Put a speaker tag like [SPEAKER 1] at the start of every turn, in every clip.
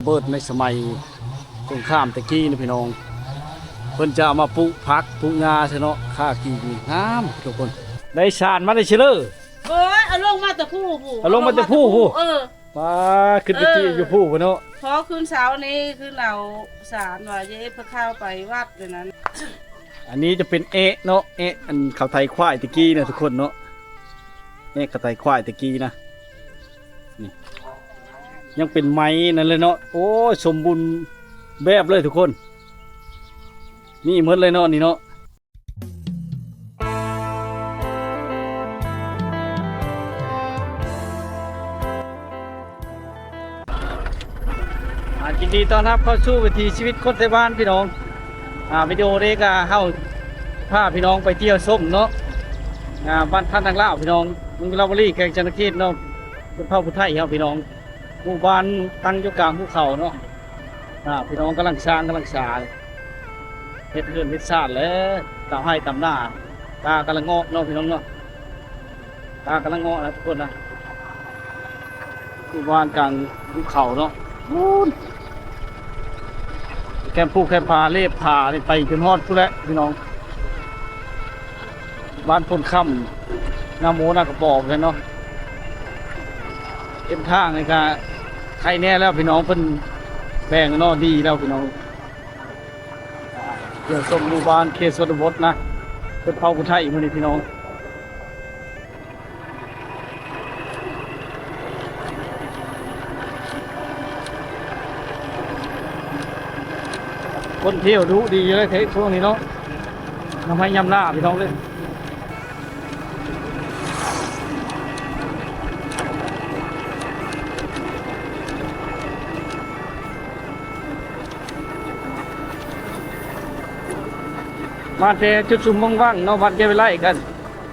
[SPEAKER 1] เบิดในสมัยสงครามตะกี้นะพี่น้องเพิ่นจะเอามาปลูกผักปลูกงาใช่เนาะค่ากี่งามทุกคนได้ชาญมาได้เชลอ
[SPEAKER 2] เอ้ยเอาลงมาแต่ผู้
[SPEAKER 1] เอาลงมาแต่ผู้มาขึ้นไปที่อยู่ผู้เนาะ
[SPEAKER 2] พอคืนเช้านี้คือเราสารว่าเย้พระข้าวไปวัดเลยนั้น
[SPEAKER 1] อันนี้จะเป็นเนาะอันเขาไทยควายตะกี้นะทุกคนเนาะเขาไทยควายตะกี้นะนี่ยังเป็นไม้นั่นเลยเนาะโอ้สมบูรณ์แบบเลยทุกคนนี่หมดเลยเนาะนี่เนาะยินดีต้อนรับเข้าสู่วิถีชีวิตคนไทยบ้านพี่น้องวิดีโอนี้ก็เข้าพาพี่น้องไปเที่ยวส้มเนาะบ้านท่านทางลาวพี่น้องมุงลาบรีแกงจันทร์เขตเนาะเป็นเผ่าพุทธไทยครับพี่น้องหมู่บ้านตั้งอยู่กลางภูเขาเนาะพี่น้องกำลังสร้างกำลังสร้างเฮ็ดเรือนเฮ็ดชาติแล้วตามให้ตามหน้าตากำลังงอกเนาะพี่น้องเนาะตากำลังงอกนะทุกคนนะหมู่บ้านกลางภูเขาเนาะแคมพูแคมพาเล็บพาไปจนฮอดพุ่นแล้วพี่น้องบ้านพนค่ำน้ำโมนากระบอกเลยเนาะเอ็มทางในการใครแน่แล้วพี่น้องเป็นแบ่งเนาะดีแล้วพี่น้องเดี๋ยวส่งหมู่บ้านเขตชนบทนะเป็นเผ่าพุทธไทยมันนี่พี่น้องคนเที่ยวดูดีเลยเทช่วงนี้เนาะทำให้ยำหน้าพี่น้องเลยมาเทจุดสุ่มว่างๆเนาะวัดแกไปไล่กัน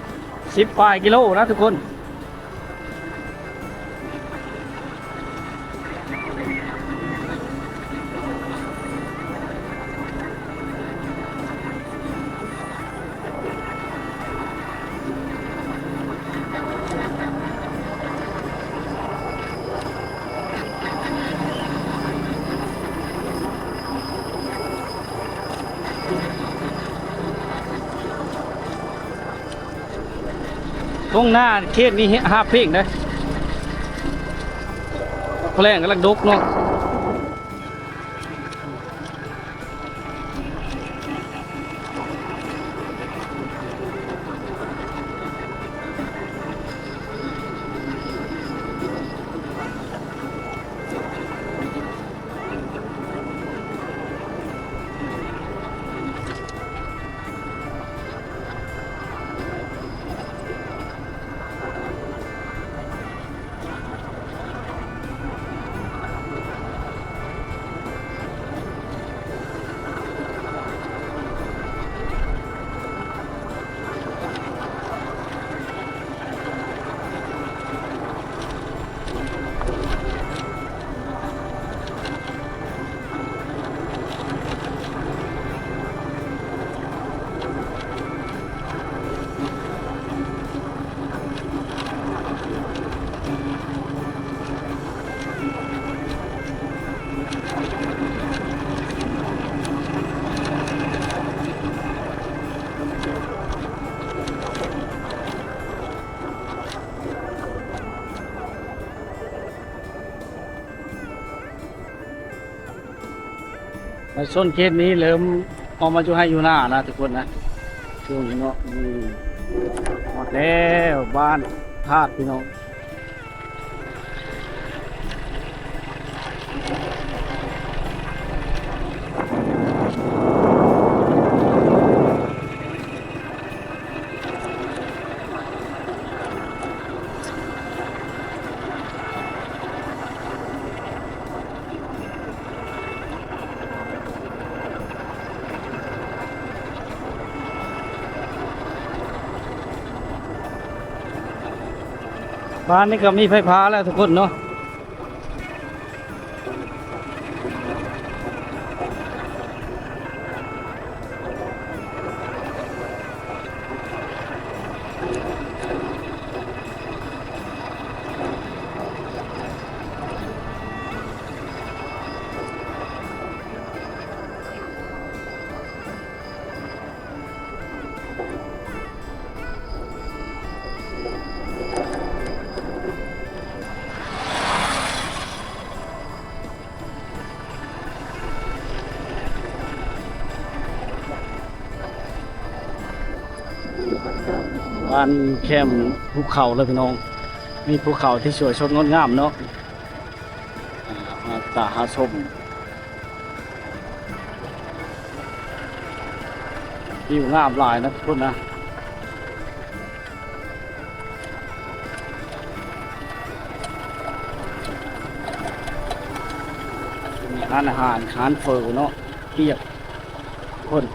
[SPEAKER 1] 10 ปลายกิโลนะทุกคนตรงหน้าเขตนี้5 เพลงนะแรงกำลังดกเนาะส้นเคสนี้เริ่มออกมาจะให้อยู่หน้านะทุกคนนะช่วงนี้เนาะหมดแล้วบ้านธาตุพี่น้องบ้านนี้ก็มีไฟฟ้าแล้วทุกคนเนาะ บ้านแคมป์ภูเขาเลยพี่น้องมีภูเขาที่สวยสดงดงามเนาะมาตาหาชมวิวงามหลายนะทุกคนนะมีร้านอาหารร้านเฟอเนาะเปียกคน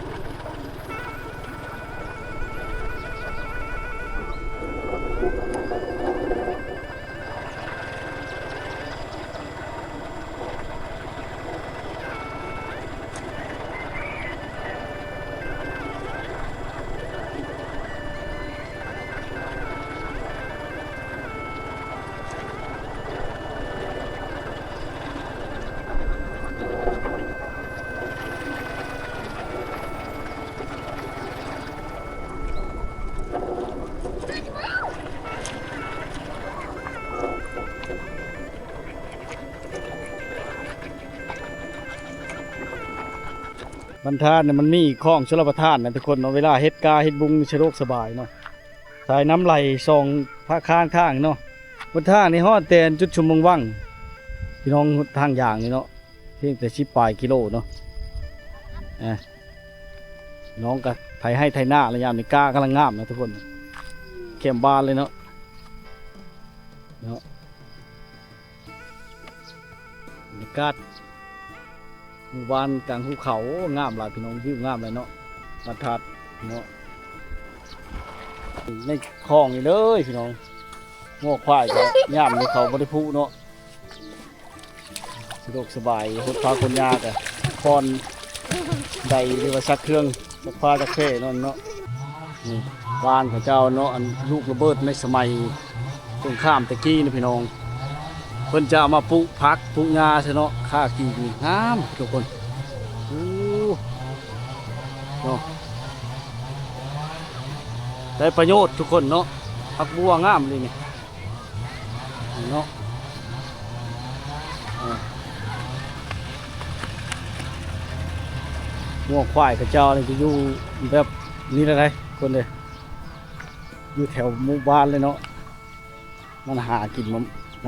[SPEAKER 1] บรรทานเนี่ยมันมีคลองชลประทานนะทุกคนเนาะเวลาเฮ็ดกาเฮ็ดบุงสะดวกสบายเนาะสายน้ำไหลซองพระข้างข้างเนาะบนทางนี่ฮอดแต่จุดชุมเมืองวังพี่น้องทางอย่างนี่เนาะเพียงแต่10 ปลายกิโลเนาะน้องก็ไถให้ไถหน้าระยามนี่กากำลังงามนะทุกคนเข้มบานเลยเนาะบรรยากาศหมู่บ้านกลางภูเขางามหลายพี่น้องวิวงามเลยเนาะบรรทัดเนาะในคลองนี่เลยพี่น้องงอกควายก็งามในเขาบริพูเนาะสะดวกสบายรถพาคนยากอะคอนใดหรือว่าซักเครื่องซักผ้าซักเท่นั่นเนาะนี่บ้านของเจ้าเนาะอันลูกระเบิดในสมัยสงครามตะกี้นะพี่น้องเพิ่นจะเอามาปลูกผักปลูกหญ้าใช่เนาะค่ากี่งามทุกคนโอ้เนาะได้ประโยชน์ทุกคนเนาะผักบัวงามเลยนี่เนาะงัวควายกับเจ้านี่จะอยู่แบบนี้เลยคนเลยอยู่แถวหมู่บ้านเลยเนาะมันหากินม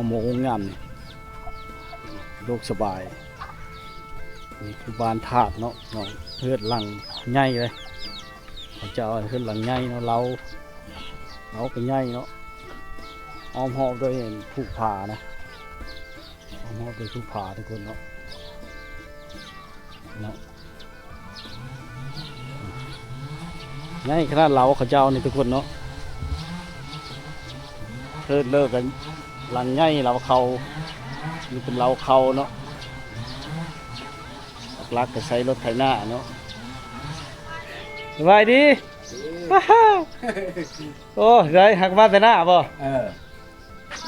[SPEAKER 1] ะม่วงงามนี่โลกสบายนี่คือบ้านถาดเนาะเพื่อนหลังใหญ่เลยเขาเจ้าเพื่อนหลังใหญ่เนาะเราเป็นใหญ่เนาะอ้อมหอบด้วยผูกผานะอ้อมหอบด้วยผูกผาทุกคนเนาะง่ายขนาดเราเขาเจ้านี่ทุกคนเนาะเพิ่นเลิกกันหลังง่ายเราเขามีเป็นเราเขาเนาะลักก็ใช้รถไถนาเนาะสบายดีโอ้ได้หักมาแต่หน้าบ่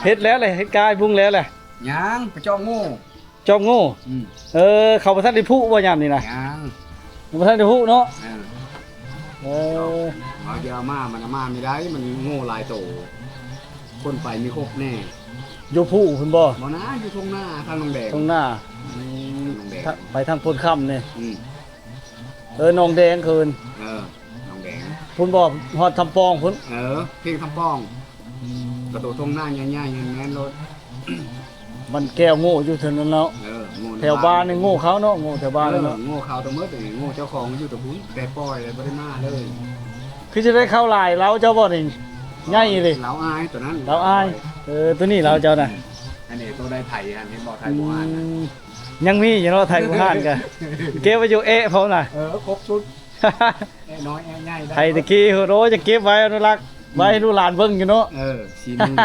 [SPEAKER 1] เฮ็ดแล้วเลยเฮ็ดกายพุ่งแล้วแหละ
[SPEAKER 3] ยังไปจองงู
[SPEAKER 1] จองงูเขาประทันได้ผู้บ่ยามนี่นะ
[SPEAKER 3] ยัง
[SPEAKER 1] ประทันได้ผู้เนาะ
[SPEAKER 3] เอาเดี๋ยวมามันมาไม่ได้มันงูลายโตคนไปมีครบแน่
[SPEAKER 1] อยู่ผู้คุณบ่
[SPEAKER 3] บ่นะอยู่ตรงหน้าทางหนองแดง
[SPEAKER 1] ตรงหน้าไปทางพลค่ำเนี่ยหนองแดงคืน
[SPEAKER 3] หนองแดง
[SPEAKER 1] คุณบ่ฮอดทำปองคุณ
[SPEAKER 3] เพียงทำปองกระโดดตรงหน้าใหญ่ๆแม่นรถ
[SPEAKER 1] มันแก้วโง่อยู่ถึงนั้นแล้วแถวบ้านนี่โง่เขาเนาะโง่แถวบ้านเนาะ
[SPEAKER 3] โง่เขาตัวเมื่อแต่โง่เจ้าของอยู่ตัวพุ้นแต่ปล่อยเลยไม่ได้มาเลย
[SPEAKER 1] คือจะได้เข้าลายเราเจ้าบ่นี่ง่ายเลย
[SPEAKER 3] เราอายตัวนั้น
[SPEAKER 1] เราอายตัวนี้เราเจ้าน่ะ
[SPEAKER 3] อันนี้ตัวได้ไทยอันนี้บ่ไทยโบราณ
[SPEAKER 1] ยังมีอยู่เนาะไทยโบราณกันเก็บไว้อยู่เพราะน่ะ
[SPEAKER 3] ครบชุดน้อยง่าย
[SPEAKER 1] ไทยตะกี้โรจะเก็บไว้อนุรักษ์ไว้ให้ลูกหลานเบิ่งอยู่เนาะ
[SPEAKER 3] สีมือ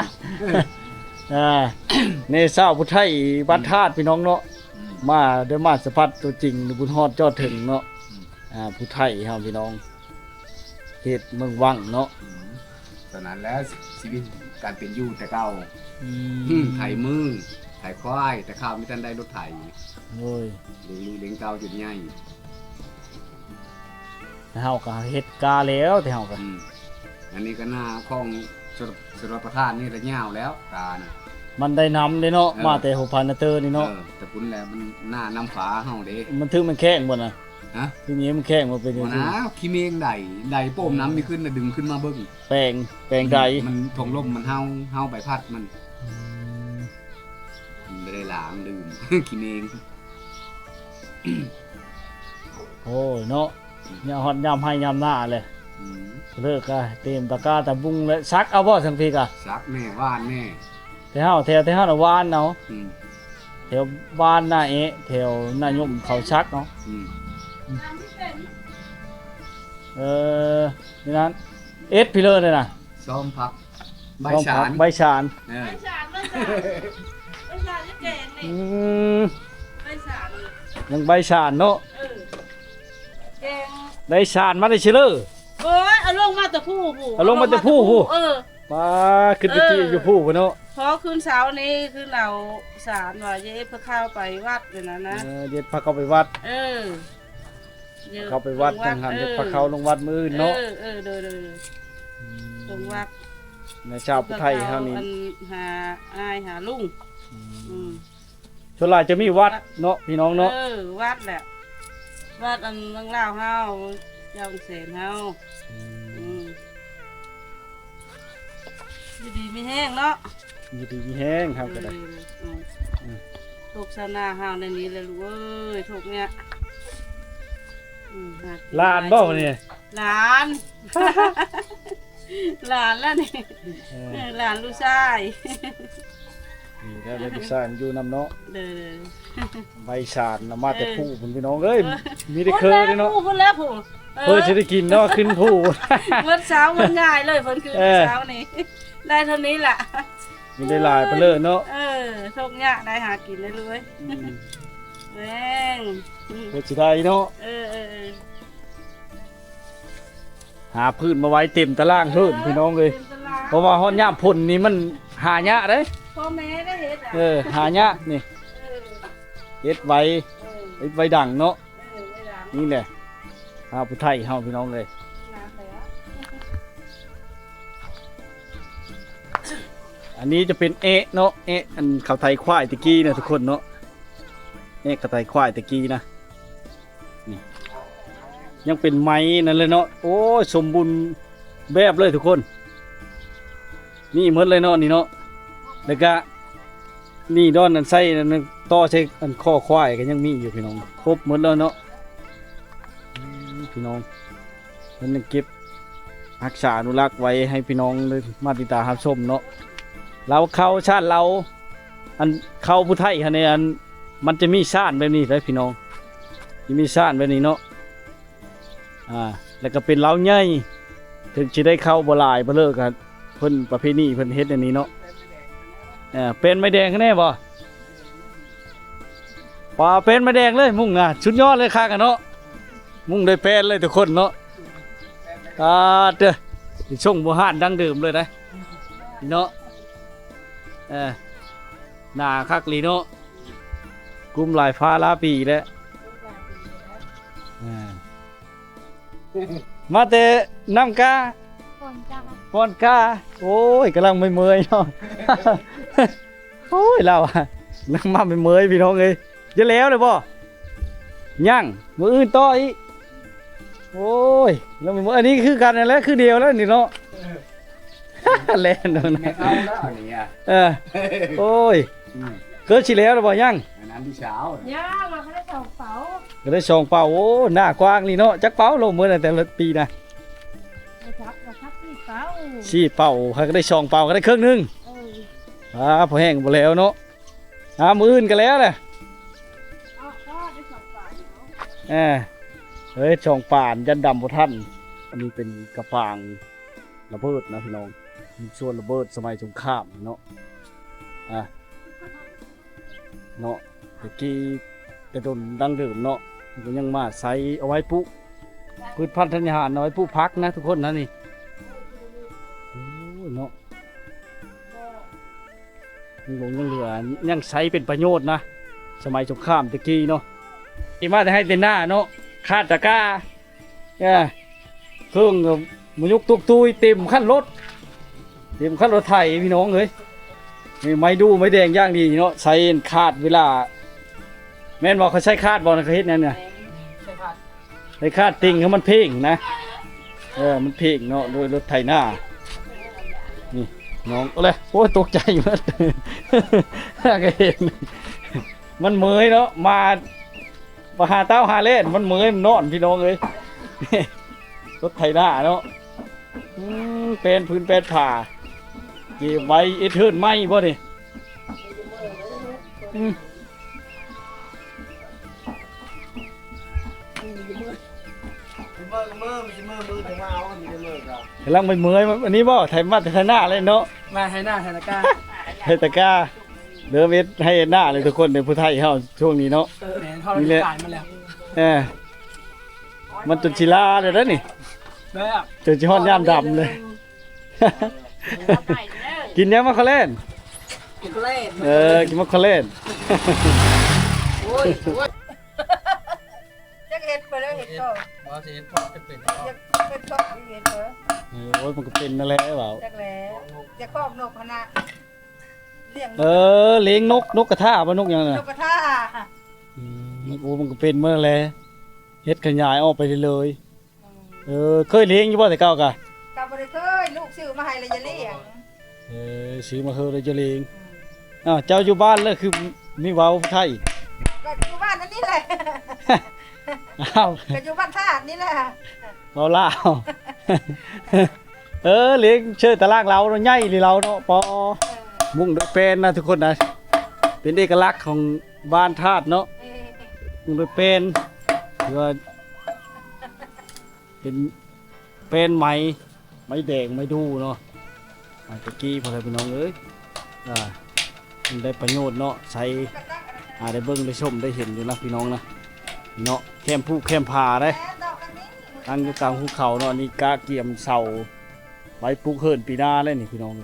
[SPEAKER 1] ในเศร้าพุทธไทยบ้านธาตุพี่น้องเนาะมาด้วยมาสะพัดตัวจริงบุญฮอดจอดถึงเนาะพุทธไทยครับพี่น้องเขตเมืองวังเนาะ
[SPEAKER 3] ตอนนั้นแล้วชีวิตการเป็นอยู่แต่เก่าไถมือไถควายแต่ข้าวไม่ทันได้รถไถ
[SPEAKER 1] โอ้ย
[SPEAKER 3] เลี้ยงเก่าจุดใหญ่
[SPEAKER 1] เฮาก็เฮ็ดกาแล้วแต่เฮาก็
[SPEAKER 3] อันนี้ก็หน้าคลองสุรประทานนี่ระยาวแล้วกานะ
[SPEAKER 1] มันได้นำเลยเนาะมาแต่หัวพันเตอร์นี่เนาะ
[SPEAKER 3] แต่คุณแล้วมันหน้าน้ำฝาเฮาเด้
[SPEAKER 1] มันถึงมันแข้งบ่น่ะ
[SPEAKER 3] ฮะ
[SPEAKER 1] ทีนี้มันแข้งมาเป็น
[SPEAKER 3] บ่
[SPEAKER 1] ยังไง
[SPEAKER 3] นะขี้เมงใดโป้มน้ำนี่ขึ้นน่ะดึงขึ้นมาเบิ่ง
[SPEAKER 1] แปลงใด
[SPEAKER 3] มันทงลมมันเฮาใบพัดมันไม่ได้ล้างดื่ม ขี้เมง
[SPEAKER 1] โอ้ยเนาะเนี่ยฮอดยามให้ยามหน้าเลย
[SPEAKER 3] อืม
[SPEAKER 1] เลิกก็เต็มตะกร้าตะบุงเลยซักเอาบ่สังพีกะ
[SPEAKER 3] ซักแน่ว่านแน่
[SPEAKER 1] แถวน่ะวานเนาะ
[SPEAKER 3] อืม
[SPEAKER 1] แถวบ้านหน้าเอะแถวหน้ายมเขาชักเนาะ
[SPEAKER 3] อืม
[SPEAKER 1] นี่นั้นเอสพิเลอร์เลยนะ
[SPEAKER 3] ซ้อมพักใบฉาน
[SPEAKER 1] ใบชาน
[SPEAKER 3] เออ
[SPEAKER 2] ไม่สารจะแกงนี่
[SPEAKER 1] อืม
[SPEAKER 2] ไม่สาร
[SPEAKER 1] ยังใบชานเนาะ
[SPEAKER 2] แกง
[SPEAKER 1] ได้ชานมาได้ชิเลอร์
[SPEAKER 2] โอ้ยเอาลงมาแต่ผู้ผู้
[SPEAKER 1] เอาลงมาแต่ผู้ผู้ มาขึ้นไปที่อยู่ผู้พุ่นเนาะ
[SPEAKER 2] พอคืนเช้านี้คือเราสารว่าเย้พระเข้าไปวัดเลยนะ
[SPEAKER 1] เด็ดพาเข้าไปวัด
[SPEAKER 2] ยอะ
[SPEAKER 1] เข้าไปวัดทางหันเด็ดพาเข้าลงวัดมืออื่นเนาะ
[SPEAKER 2] เดินตรงวัด
[SPEAKER 1] ในชาวพุทธไทยเท่านี้
[SPEAKER 2] อัหาอ้ายหาลุง
[SPEAKER 1] ชนหลายจะมีวัดเนาะพี่น้องเนาะ
[SPEAKER 2] วัดแหละวัดอันเมืองลาวเฮาเจ้าเสนเฮาดีไม่แห้งเนาะ
[SPEAKER 1] มีดีมีแห้งครับก็ได้
[SPEAKER 2] ถูกชาวนาเฮาในนี้เลยลูกเอ้ยถูกเนี่ย
[SPEAKER 1] ลานบ่เนี่ย
[SPEAKER 2] หลาน หลานแล้วนี่หลานลูกชาย
[SPEAKER 1] นี่แล้วเลยพี่ชานอยู่นำเนาะ
[SPEAKER 2] เด้อ
[SPEAKER 1] ใบชานน่ะมาแต่ผู้พุ่นพี่น้องเอ้ยมีได้เคยเด้เนาะ
[SPEAKER 2] พูดแล้วผู้
[SPEAKER 1] เพิ่นสิได้กินเนาะขึ้นผู้
[SPEAKER 2] วันเช้ามันง่ายเลยเพิ่นคือเช้านี้ได้เท่านี้แหละ
[SPEAKER 1] มีได้หลายไปเลยเนาะ
[SPEAKER 2] โชคยะได้หากินได้เลยแม่ง
[SPEAKER 1] เพิ่นสิได้เนาะหาพืชมาไว้เต็มตารางเพิ่นพี่น้องเอ้ยเพราะว่าฮอดยามพ่นนี่มันหายากเด้
[SPEAKER 2] พ่อแม่ได้เฮ็ด
[SPEAKER 1] หายากนี่เฮ็ดไว้ไว้ดังเนาะนี่แหละชาวพุทธไทยเฮาพี่น้องเอ้ยอันนี้จะเป็นเอะเนาะเอะอันเขาไทยควายตะกี้นะทุกคนเนาะเอะเขาไทยควายตะกี้นะนี่ยังเป็นไม้นั่นเลยเนาะโอ้สมบูรณ์แบบเลยทุกคนนี่หมดเลยเนาะนี่เนาะแล้วก็นี่ด้อนอันไส้นั่นต่อใช้อันข้อควายก็ยังมีอยู่พี่น้องครบหมดแล้วเนาะพี่น้องมันยังเก็บรักษาอนุรักษ์ไว้ให้พี่น้องเลยมาติดตามรับชมเนาะเราเข้าชาติเราอันเข้าผู้ไทยฮะเนี่ยอันมันจะมีชาติแบบนี้เลยพี่น้องจะมีชาติแบบนี้เนาะแล้วก็เป็นเล้าใหญ่ถึงจะได้เข้าบ่หลายบ่เลิกกันเพิ่นประเพณีเพิ่นเฮ็ดอันนี้เนาะเป็นไม้แดงแน่บ่ป่าเป็นไม้แดงเลยมุ่งชุดยอดเลยค่ะกันเนาะมุ่งได้เป็นเลยทุกคนเนาะเด้อช่วงโบราณดั้งเดิมเลยนะเนาะหน้าคักลีเนาะกลุ่มหลายฟ้าลาปีแล้วมาแต่น้ำกาปอนกาโอ้ยกำลังไม่เมยเนาะ โอ้ยเรานังมาไม่เมยพี่น้องเอ้ยจะแล้วเลยบ่ยังมืออื่นต่ออีกโอ้ยเราไม่เมยอันนี้คือกันแล้วคือเดียวแล้วนี่เนาะ เล่นเนาะ
[SPEAKER 3] ไม่เข้าแล้วอันนี้อ่ะ
[SPEAKER 1] โอ้ยเกิดสิแล้วหรือบ่ยัง
[SPEAKER 3] อันนั้นที่เช้า
[SPEAKER 2] ย่ามาให้ได้2เป๋า
[SPEAKER 1] ก็ได้2เป่าโอ้หน้ากว้างนี่เนาะจักเป่าลงมื้อแต่ละปีนะ
[SPEAKER 2] ครับ4เป๋า
[SPEAKER 1] สี่เป่าก็ได้2เป่าก็ได้ครึ่งนึงพอแห้งบ่แล้วเนาะมื้ออื่นก็แล้วแหละ
[SPEAKER 2] ก็ได้2เป๋า
[SPEAKER 1] เฮ้ยช่องป่านยันดำบ่ทันอันนี้เป็นกระปางระเบิดนะพี่น้องส่วนระเบิดสมัยสงครามเนาะเนาะตะกี้แต่โดนดังเดิมเนาะมันก็ยังมาใส่เอาไว้ปุ๊พืชพันธุ์ธัญญาหารเอาไว้ปุ๊พักนะทุกคนนะนี่โอ้เนาะยังเหลือยังใช้เป็นประโยชน์นะสมัยสงครามตะกี้เนาะที่มาจะให้เต็นหน้าเนาะคาดตะกร้าเครื่องมันยกตุกตุยเต็มขั้นรถไถพี่น้องเลยมีไม้ดูไม้แดงย่างดีเนาะใช้คาดเวลาแม่นบอกเขาใช้คาดบอกนะเขาเฮ็ดนั่นเนี่ยค ในคาดติ่งให้มันเพ่งนะมันเพ่งเนาะโดยรถไถนานี่น้องอะไรโอ้ยตกใจหมดก็เห็นมันเมยเนาะมาหาเต้าหาเล่นมันเมยมันนอนพี่น้องเลยรถไถนาเนาะเป็นพื้นเป็นผ่าเก็บไว้เทิร์นไหมบ่นี่กำลังไปเมยอันนี้บ่ไถมาแต่ไถนาเลยเนาะ
[SPEAKER 2] มาให้หน้าธนาคาร
[SPEAKER 1] ไถตะกร้าเดิมให้หน้าเลยทุกคนในผู้ไทยเฮาช่วงนี้เนาะ
[SPEAKER 2] นี่แหละมาแล้ว
[SPEAKER 1] มันจนชิลาเลยนะนี่จนชิฮอนย่ามดำเลยกินยังมาเขาเล่นกินมาเขาเล่น
[SPEAKER 2] จักเห็ดไปแล้วเห็ดก็บ่สิเห็ดพอจะเป็นเป็นก็เห็ดเด้
[SPEAKER 1] อโอ้ยมันก็เป็นนั่นแหละเปล่า
[SPEAKER 2] จักแล้วจะครอบนกคณะ
[SPEAKER 1] เลี้ยงนกกระทาป่ะนกยังไง
[SPEAKER 2] นกกระทา
[SPEAKER 1] โอ้มันก็เป็นเมื่อไรเฮ็ดขยายออกไปเลยเคยเลี้ยงอยู่บ่แต่เก่ากะ
[SPEAKER 2] บ่ได้เคยลูกซื้อมาให้เลยจะเลี้ยง
[SPEAKER 1] ซื้อมาเฮาเลยจะเลี้ยงเจ้าอยู่บ้านเลยคือมีเว้าไทย
[SPEAKER 2] ก็อยู่บ้านนั่นนี่แหละก็อยู่บ้านธาตุนี่แหละ
[SPEAKER 1] เว้าลาวเลี้ยงเชิดตารางเราใหญ่หรือเราเนาะปอมุ่งด้วยเป็นนะทุกคนนะเป็นเอกลักษณ์ของบ้านธาตุเนาะมุ่งด้วยเป็นหรือว่าเป็นไม้แดงไม้ดูเนาะตะกี้พอได้พี่น้องมันได้ประโยชน์เนาะใช้ได้เบิ้งได้ชมได้เห็นอยู่นะพี่น้องนะเนาะแคมผู้แคมผาได้ตั้งอยู่กลางภูเขาเนาะนี่กะเกี่ยมเสาไว้ปลูกเฮิร์นปีหน้าเลยนี่พี่น้อง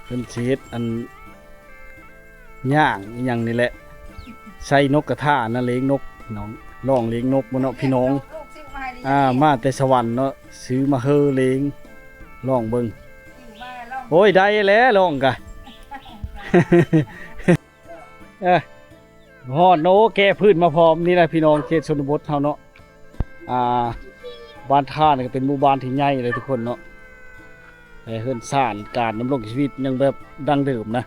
[SPEAKER 1] เป็นเศษอันย่างอย่างนี้แหละใส่นกกระทานะเลี้ยงนกน้องลองเลี้ยงนกมาเนาะพี่น้องมาแต่สวรรค์เนาะซื้อมาเฮอเลี้ยงลองเบิ่งโอ้ยได้แล้วลองกะฮอดโนแก่พืชมาพร้อมนี่นะพี่น้องเขตชนบทเฮาเนาะบ้านท่านี่ก็เป็นหมู่บ้านที่ใหญ่เลยทุกคนเนาะแต่เฮือนซ่านการดำรงชีวิตยังแบบดั้งเดิมนะ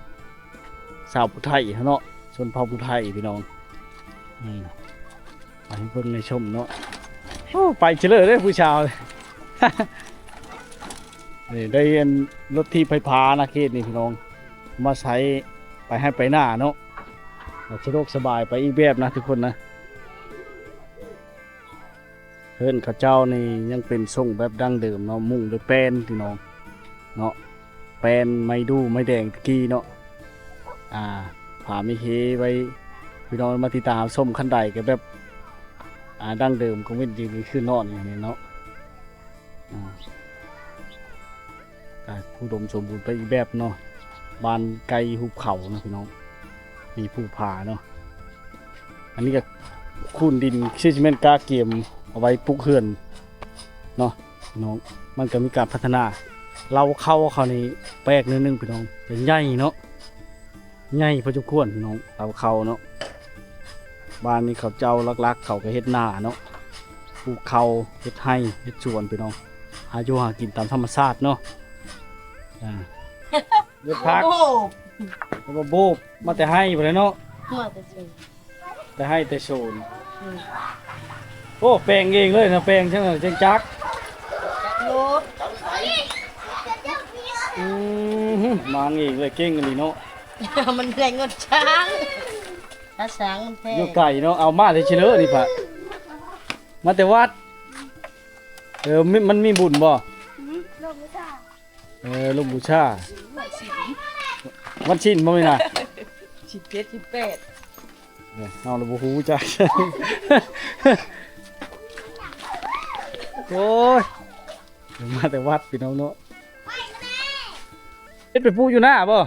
[SPEAKER 1] ชาวผู้ไทยเนาะชนเผ่าผู้ไทยพี่น้องไปเพิ่งในชมเนาะไปเฉลยได้ผู้ชาวนี่ได้รถที่ไฟฟ้านะเขตนี่พี่น้องมาใช้ไปให้ไปหน้าเนาะสะดวกสบายไปอีกแบบนะทุกคนนะเฮือนข้าเจ้านี่ยังเป็นทรงแบบดั้งเดิมเนาะมุ่งด้วยแป้นพี่น้องเนาะแป้นไม้ดูไม้แดงตะกี้เนาะผ่าไม่เฮไว้พี่น้องมาติดตามส้มขั้นใดก็แบบดั้งเดิมคงเป็นยืนขึ้นนอนอย่างนี้เนาะผู้ดมสมบูรณ์ไปอีกแบบเนาะบานไกลหุบเขานะพี่น้องมีภูผาเนาะอันนี้ก็คูนดินชื่อจิเมนกาเกียมเอาไว้ปลูกเขื่อนเนาะพี่น้องมันก็มีการพัฒนาเราเข้าเขาในแปลกนิดนึงพี่น้องเป็นใหญ่เนาะใหญ่พอจุควรพี่น้องเราเข้าเนาะบ้านนี้เขาเจ้าลักๆเขาก็เฮ็ดนาเนาะปลูกเขาเฮ็ดให้เฮ็ดสวนพี่น้องหาอยู่หากินตามธรรมชาติเนาะเลือดพักแล้วโบบมาแต่ให้ไปเลยเนาะแต่ให้แต่โซนโอ้แปลงเองเลยนะแปลงใช่ไหมเจงจักมาเองเลยเก่งกันดีเนาะ
[SPEAKER 2] มันแรงเงินช้างถ้าช้างมันแพง
[SPEAKER 1] อยู่ไก่เนาะเอามาเลยเชลล์นี่ปะมาแต่วัดมันมีบุญบ่ลูกบูชาวันชินบ่มีน่ะ
[SPEAKER 2] 17 18
[SPEAKER 1] เอาละบ่ฮู้จักโอ้ยมาแต่วัดพี่น้องเนาะเฮ็ดไปปูอยู่หน้าบ่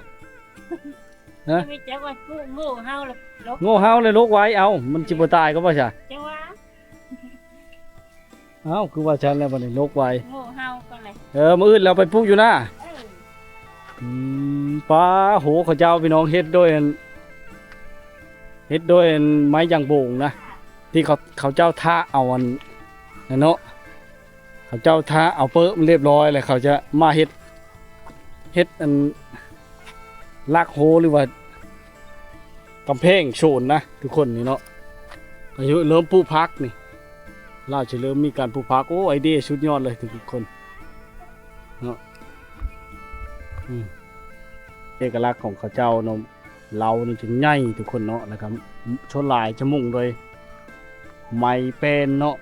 [SPEAKER 1] ฮะ
[SPEAKER 2] ไม่จักว่าโง่เฮาเลย
[SPEAKER 1] โง่เฮาเลยลกไว้เอามันสิบ่ตายก็บ่ใช่
[SPEAKER 2] จังว่า
[SPEAKER 1] เอ้าคือว่าฉันแล้วบัดนี้ลกไว้
[SPEAKER 2] โง่เฮาก็เลย
[SPEAKER 1] มื้ออื่นเราไปปลูกอยู่หน้า ปลาโหเขาเจ้าพี่น้องเฮ็ดด้วยไม้ยางโบ่งนะที่เขาเจ้าท่าเอาอันนั่นเนาะเขาเจ้าท่าเอาเปิ้มเรียบร้อยเลยเขาจะมาเฮ็ดอันลากโหหรือว่ากำแพงโฉนนะทุกคนนี่เนาะอายุเริ่มปลูกพักนี่ล่าจะเริ่มมีการปลูกพักโอ้ไอเดียสุดยอดเลยทุกคนเนาะเอกลักษณ์ของเขาเจ้าเนาะเรานี่ถึงใหญ่ทุกคนเนาะนะครับชนลายจะมุ่งโดยไม้เป็นเนาะ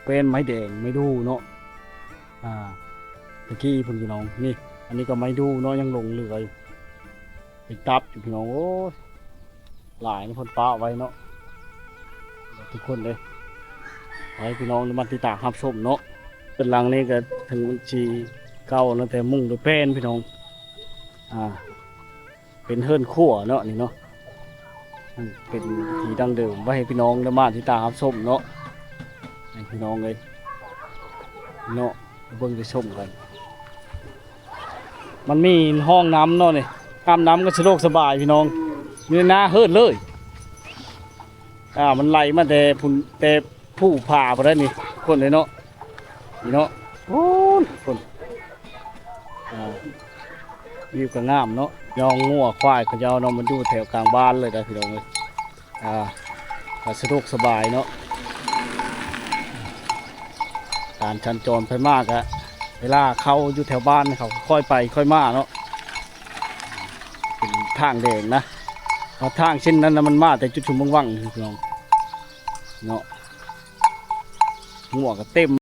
[SPEAKER 1] เป็นไม้แดงไม่ดูเนาะตะกี้พี่น้องนี่อันนี้ก็ไม้ดูเนาะยังลงเหลืออยู่ไปตับอยู่พี่น้องโอ้หลายนี่คนป้าไว้เนาะทุกคนเลยไว้พี่น้องมาติดตามรับชมเนาะเป็นหลังนี้ก็ถึงบัญชีเก่าเนาะแต่มุ่งโดยเป็นพี่น้องเป็นเฮิร์นขั้วเนาะนี่เนาะเป็นที่ดั้งเดิมไว้ให้พี่น้องได้มาติดตามรับชมเนาะให้พี่น้องเลยเนาะเบิ่งไปชมกันมันมีห้องน้ำเนาะนี่อาบน้ำก็สะดวกสบายพี่น้องอยู่ในนาเฮิร์นเลยมันไหลมาแต่ผู้ผ่าไปได้นี่คนเลยเนาะนี่เนาะโอ้คนวิวก็งามเนาะยองงัวควายเขาเจ้าเนาะมันอยู่แถวกลางบ้านเลยนะพี่น้องเลยก็สะดวกสบายเนาะการชันจรไปมากอะเวลาเขาอยู่แถวบ้านเขาค่อยไปค่อยมาเนาะเป็นทางแดงนะเพราะทางเช่นนั้นนะมันมาแต่จุดชุมว่างๆพี่น้องเนาะงัวก็เต็ม